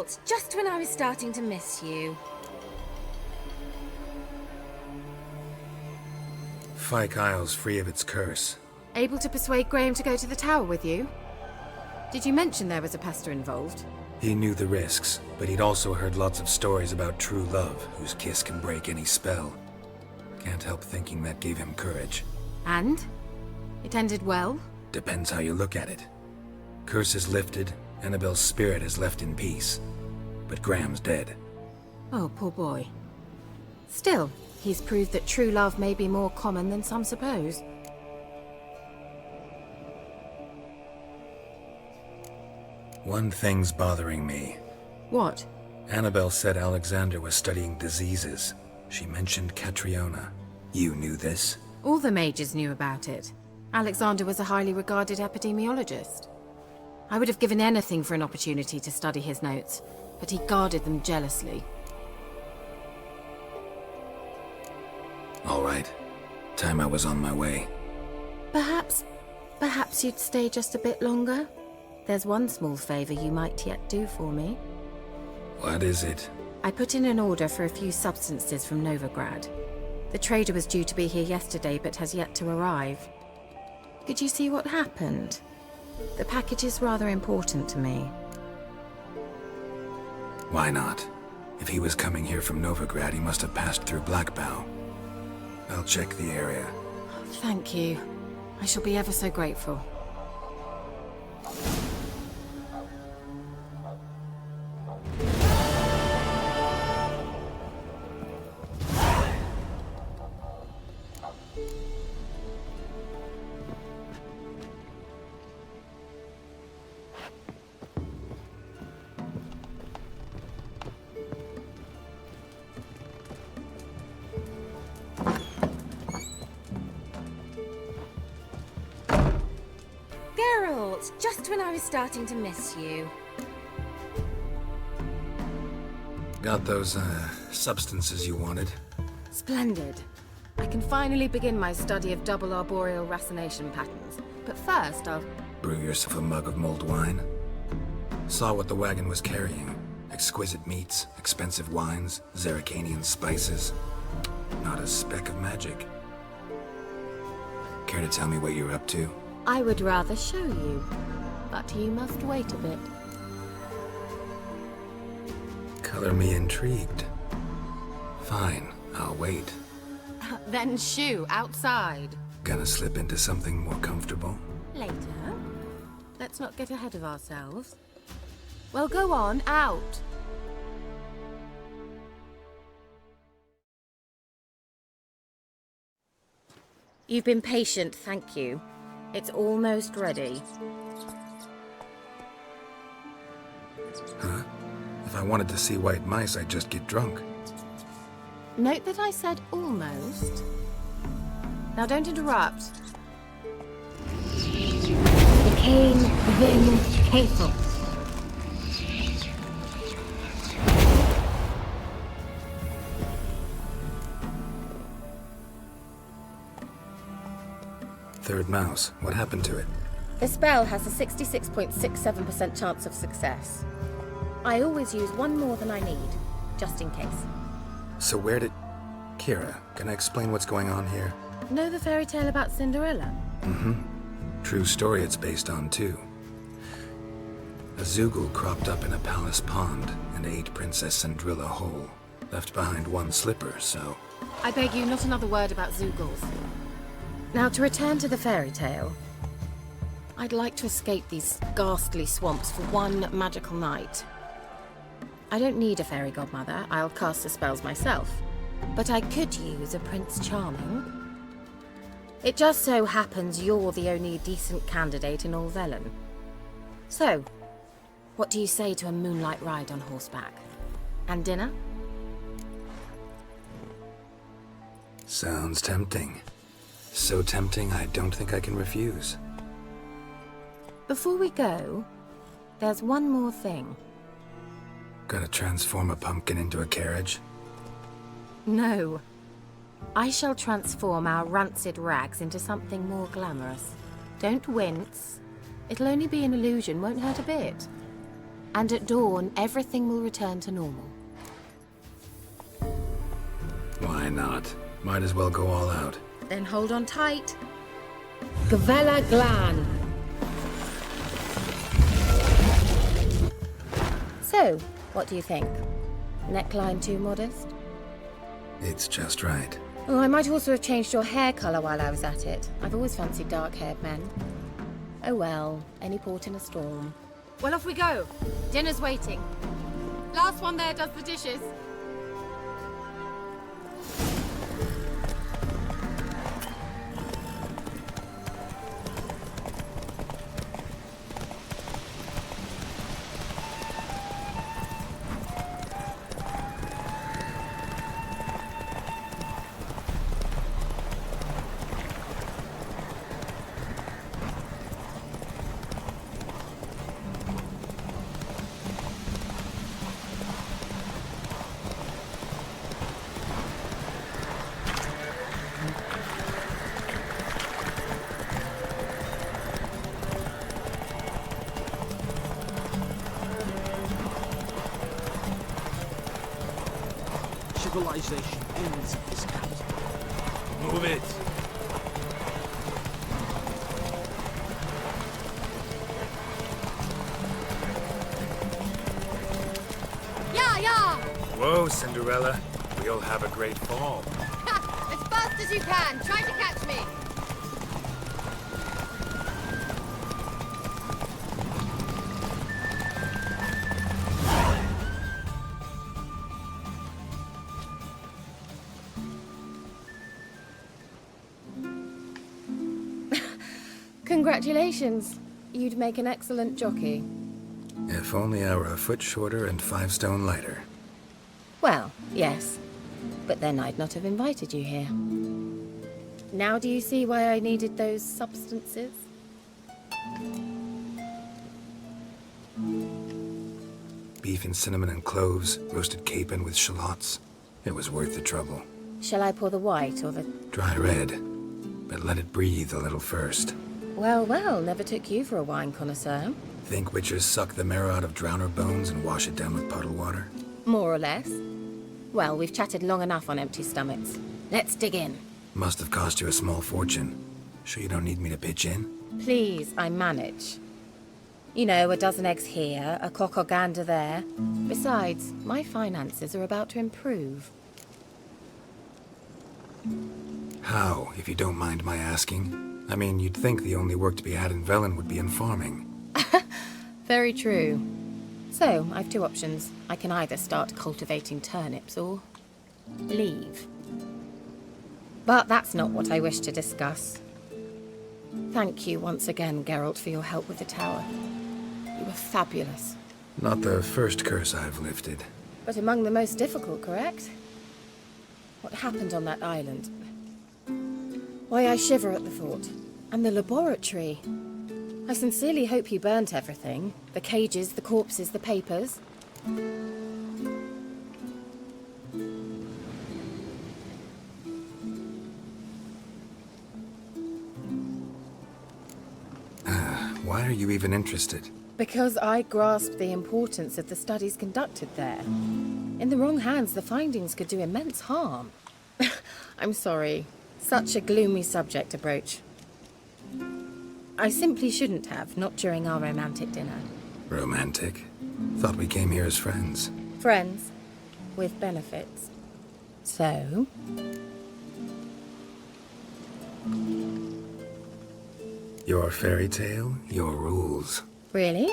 Geralt, just when I was starting to miss you. Fyke Isle's free of its curse. Able to persuade Graham to go to the tower with you? Did you mention there was a pester involved? He knew the risks, but he'd also heard lots of stories about true love, whose kiss can break any spell. Can't help thinking that gave him courage. And? It ended well? Depends how you look at it. Curse is lifted, Annabelle's spirit is left in peace. But Graham's dead. Oh, poor boy. Still, he's proved that true love may be more common than some suppose. One thing's bothering me. What? Annabelle said Alexander was studying diseases. She mentioned Catriona. You knew this? All the mages knew about it. Alexander was a highly regarded epidemiologist. I would have given anything for an opportunity to study his notes, but he guarded them jealously. All right. Time I was on my way. Perhaps you'd stay just a bit longer? There's one small favor you might yet do for me. What is it? I put in an order for a few substances from Novigrad. The trader was due to be here yesterday, but has yet to arrive. Could you see what happened? The package is rather important to me. Why not? If he was coming here from Novigrad, he must have passed through Blackbough. I'll check the area. Thank you. I shall be ever so grateful. Geralt, just when I was starting to miss you. Got those, substances you wanted? Splendid. I can finally begin my study of double arboreal racination patterns. But first, I'll... Brew yourself a mug of mulled wine. Saw what the wagon was carrying. Exquisite meats, expensive wines, Zerrikanian spices. Not a speck of magic. Care to tell me what you're up to? I would rather show you, but you must wait a bit. Color me intrigued. Fine, I'll wait. Then shoo, outside. Gonna slip into something more comfortable? Later. Let's not get ahead of ourselves. Well, go on, out. You've been patient, thank you. It's almost ready. Huh? If I wanted to see white mice, I'd just get drunk. Note that I said almost. Now don't interrupt. Decaying Vin Cathel. Third mouse. What happened to it? The spell has a 66.67% chance of success. I always use one more than I need, just in case. So where did... Keira, can I explain what's going on here? Know the fairy tale about Cinderella? Mm-hmm. True story it's based on, too. A Zoogle cropped up in a palace pond and ate Princess Cindrilla whole. Left behind one slipper, so... I beg you, not another word about Zoogles. Now, to return to the fairy tale. I'd like to escape these ghastly swamps for one magical night. I don't need a fairy godmother, I'll cast the spells myself. But I could use a Prince Charming. It just so happens you're the only decent candidate in all Velen. So, what do you say to a moonlight ride on horseback? And dinner? Sounds tempting. So tempting, I don't think I can refuse. Before we go, there's one more thing. Gotta transform a pumpkin into a carriage? No. I shall transform our rancid rags into something more glamorous. Don't wince. It'll only be an illusion, won't hurt a bit. And at dawn, everything will return to normal. Why not? Might as well go all out. Then hold on tight. Gavella Glan. So, what do you think? Neckline too modest? It's just right. Oh, I might also have changed your hair colour while I was at it. I've always fancied dark-haired men. Oh well, any port in a storm. Well, off we go. Dinner's waiting. Last one there does the dishes. Civilization ends at this capital. Move it! Yeah! Whoa, Cinderella. We'll have a great fall. As fast as you can. Try to catch me. Congratulations. You'd make an excellent jockey. If only I were a foot shorter and 5 stone lighter. Well, yes. But then I'd not have invited you here. Now do you see why I needed those substances? Beef and cinnamon and cloves, roasted capon with shallots. It was worth the trouble. Shall I pour the white or the... Dry red, but let it breathe a little first. Well, well, never took you for a wine connoisseur. Think witchers suck the marrow out of drowner bones and wash it down with puddle water? More or less. Well, we've chatted long enough on empty stomachs. Let's dig in. Must have cost you a small fortune. Sure you don't need me to pitch in? Please, I manage. You know, a dozen eggs here, a cock or gander there. Besides, my finances are about to improve. How, if you don't mind my asking? I mean, you'd think the only work to be had in Velen would be in farming. Very true. So, I've two options. I can either start cultivating turnips or leave. But that's not what I wish to discuss. Thank you once again, Geralt, for your help with the tower. You were fabulous. Not the first curse I've lifted. But among the most difficult, correct? What happened on that island? Why, I shiver at the thought. And the laboratory. I sincerely hope you burnt everything. The cages, the corpses, the papers. Why are you even interested? Because I grasped the importance of the studies conducted there. In the wrong hands, the findings could do immense harm. I'm sorry. Such a gloomy subject to broach. I simply shouldn't have, not during our romantic dinner. Romantic? Thought we came here as friends. Friends, with benefits. So? Your fairy tale, your rules. Really?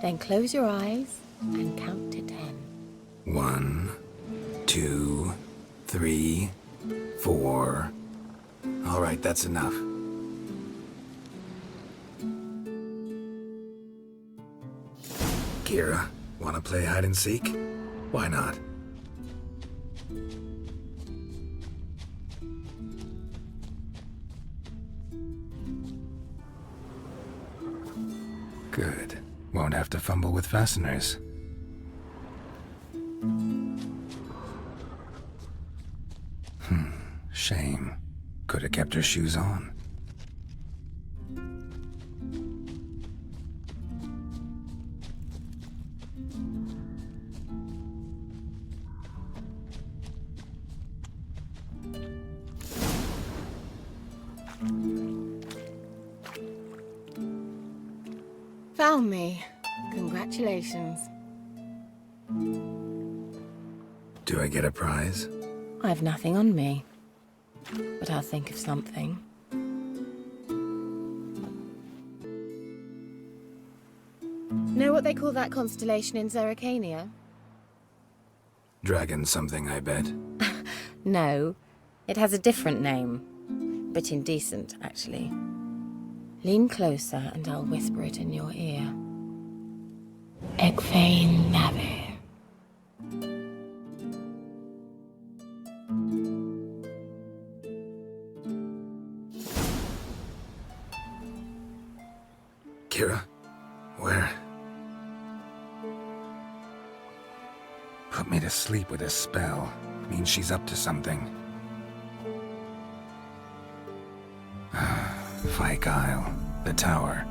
Then close your eyes and count to 10. 1, 2, 3, 4. All right, that's enough. Keira, wanna play hide and seek? Why not? Good. Won't have to fumble with fasteners. Shame. Could have kept her shoes on. Allow me. Congratulations. Do I get a prize? I've nothing on me, but I'll think of something. Know what they call that constellation in Zerrikania? Dragon something, I bet. No, it has a different name. Bit indecent, actually. Lean closer and I'll whisper it in your ear. Egfain Nave. Keira? Where? Put me to sleep with a spell. Means she's up to something. Fyke Isle. The tower.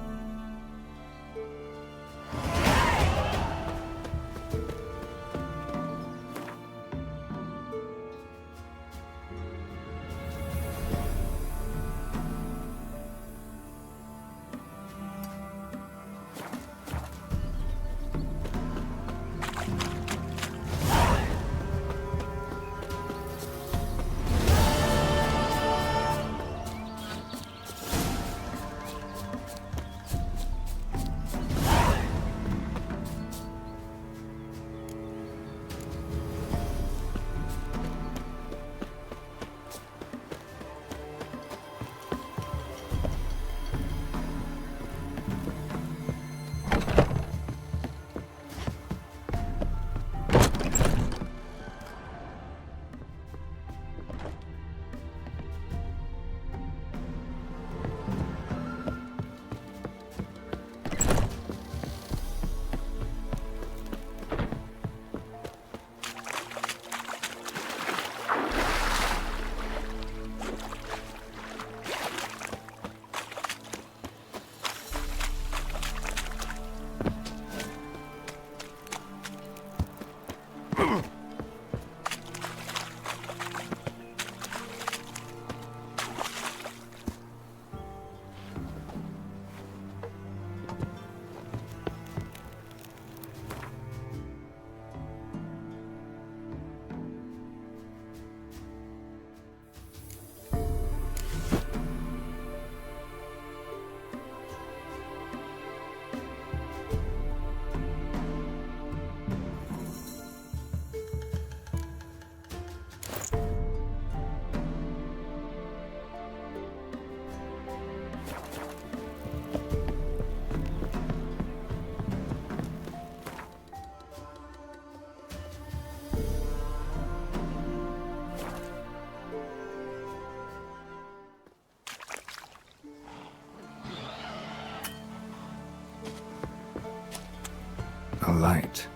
A light.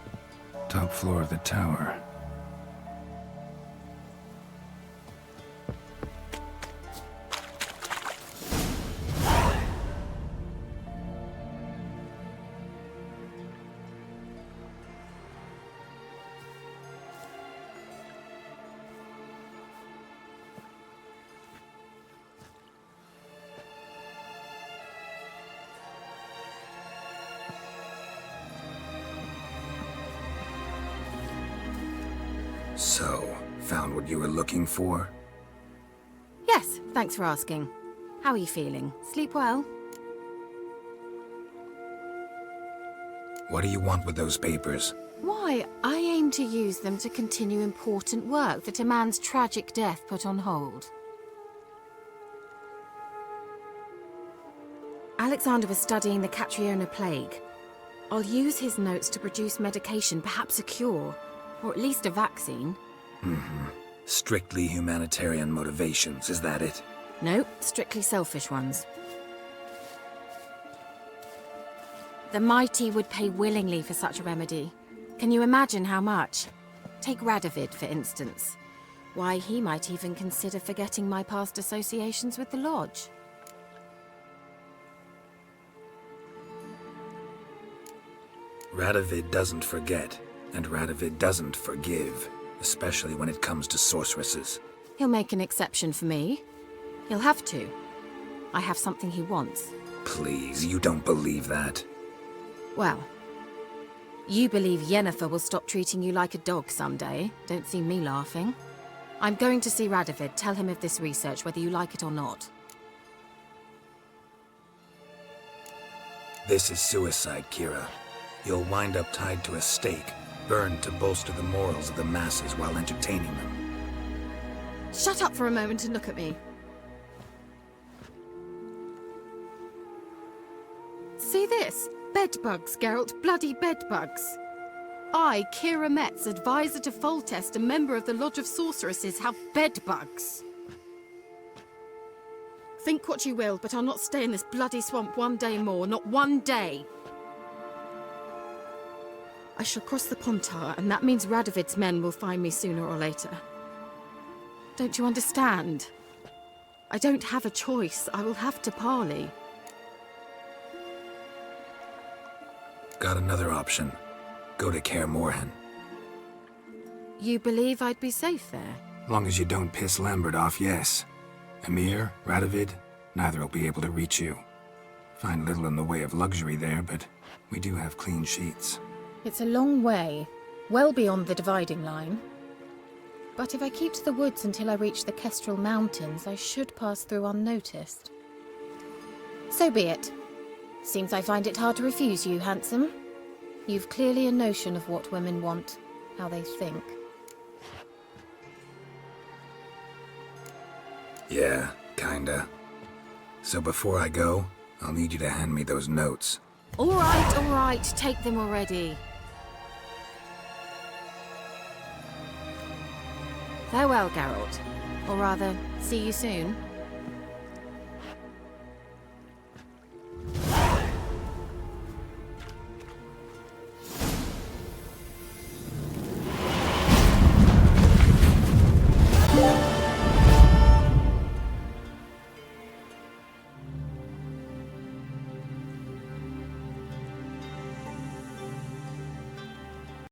Top floor of the tower. So, found what you were looking for? Yes, thanks for asking. How are you feeling? Sleep well? What do you want with those papers? Why, I aim to use them to continue important work that a man's tragic death put on hold. Alexander was studying the Catriona plague. I'll use his notes to produce medication, perhaps a cure, or at least a vaccine. Strictly humanitarian motivations, is that it? No, strictly selfish ones. The mighty would pay willingly for such a remedy. Can you imagine how much? Take Radovid, for instance. Why, he might even consider forgetting my past associations with the Lodge. Radovid doesn't forget, and Radovid doesn't forgive, especially when it comes to sorceresses. He'll make an exception for me. He'll have to. I have something he wants. Please, you don't believe that. Well, you believe Yennefer will stop treating you like a dog someday. Don't see me laughing. I'm going to see Radovid, tell him of this research, whether you like it or not. This is suicide, Keira. You'll wind up tied to a stake, burned to bolster the morals of the masses while entertaining them. Shut up for a moment and look at me. See this? Bedbugs, Geralt. Bloody bedbugs. I, Keira Metz, advisor to Foltest, a member of the Lodge of Sorceresses, have bedbugs. Think what you will, but I'll not stay in this bloody swamp one day more. Not one day. I shall cross the Pontar, and that means Radovid's men will find me sooner or later. Don't you understand? I don't have a choice. I will have to parley. Got another option. Go to Kaer Morhen. You believe I'd be safe there? Long as you don't piss Lambert off, yes. Emir, Radovid, neither will be able to reach you. Find little in the way of luxury there, but we do have clean sheets. It's a long way, well beyond the dividing line. But if I keep to the woods until I reach the Kestrel Mountains, I should pass through unnoticed. So be it. Seems I find it hard to refuse you, handsome. You've clearly a notion of what women want, how they think. Yeah, kinda. So before I go, I'll need you to hand me those notes. All right, take them already. Farewell, Geralt. Or rather, see you soon.